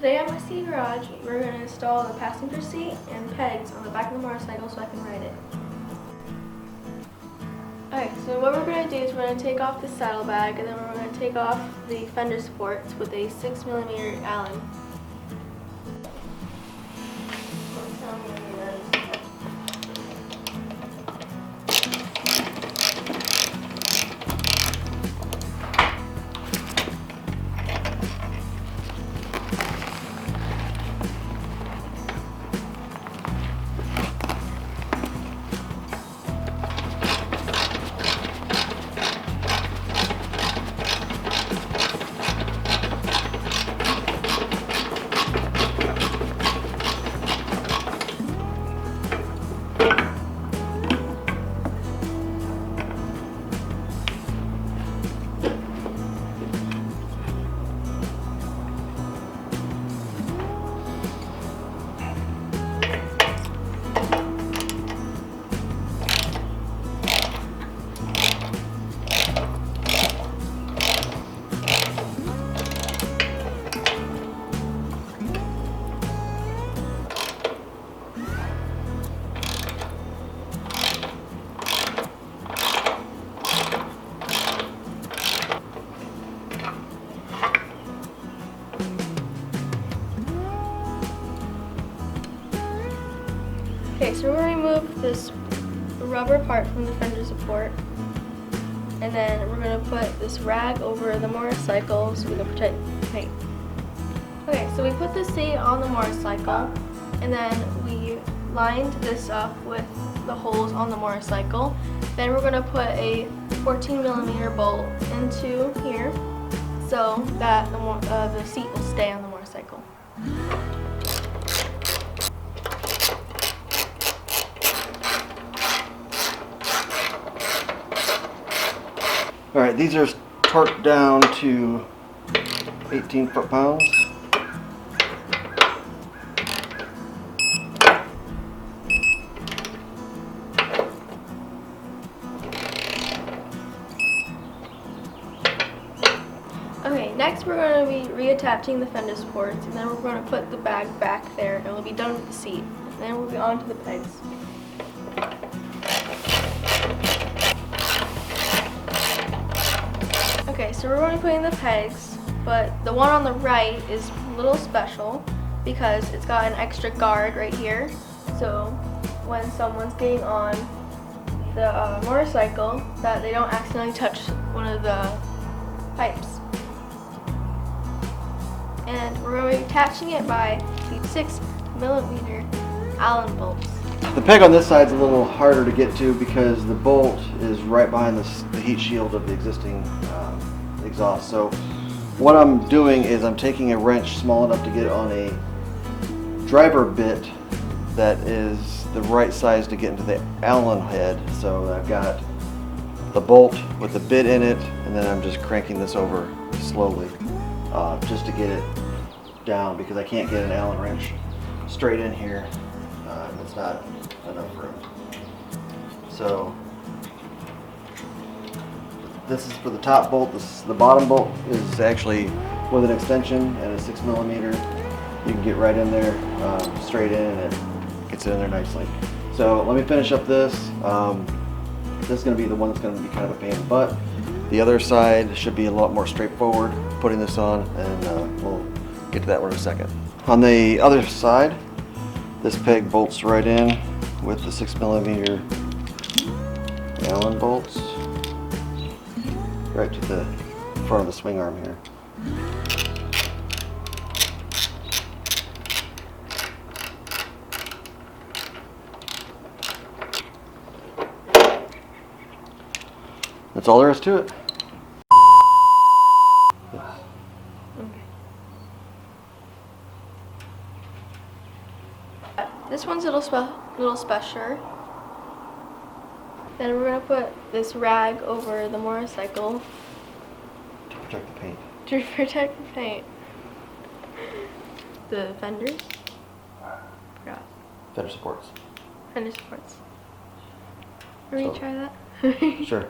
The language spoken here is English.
Today at my city garage, we're going to install the passenger seat and pegs on the back of the motorcycle so I can ride it. Alright, so what we're going to do is we're going to take off the saddlebag and then we're going to take off the fender supports with a 6mm Allen. Okay, so we're going to remove this rubber part from the fender support, and then we're going to put this rag over the motorcycle so we can protect the paint. Okay, so we put the seat on the motorcycle, and then we lined this up with the holes on the motorcycle. Then we're going to put a 14mm bolt into here so that the seat will stay on the motorcycle. Alright, these are torqued down to 18 foot-pounds. Okay, next we're going to be reattaching the fender supports, and then we're going to put the bag back there, and we'll be done with the seat. And then we'll be on to the pegs. Okay, so we're going to be putting the pegs, but the one on the right is a little special because it's got an extra guard right here. So when someone's getting on the motorcycle, that they don't accidentally touch one of the pipes. And we're going to be attaching it by the 6mm Allen bolts. The peg on this side is a little harder to get to because the bolt is right behind the heat shield of the existing exhaust. So what I'm doing is I'm taking a wrench small enough to get on a driver bit that is the right size to get into the Allen head. So I've got the bolt with the bit in it, and then I'm just cranking this over slowly just to get it down because I can't get an Allen wrench straight in here. It's not enough room. So this is for the top bolt. The bottom bolt is actually with an extension and a 6mm. You can get right in there, straight in, and it gets in there nicely. So let me finish up this. This is going to be the one that's going to be kind of a pain in the butt. The other side should be a lot more straightforward putting this on, and we'll get to that one in a second. On the other side, this peg bolts right in with the 6mm Allen bolts right to the front of the swing arm here. That's all there is to it. This one's a little special. Then we're going to put this rag over the motorcycle To protect the paint. to protect the paint. The fenders? Forgot. Fender supports. Fender supports. Can we So- try that? Sure.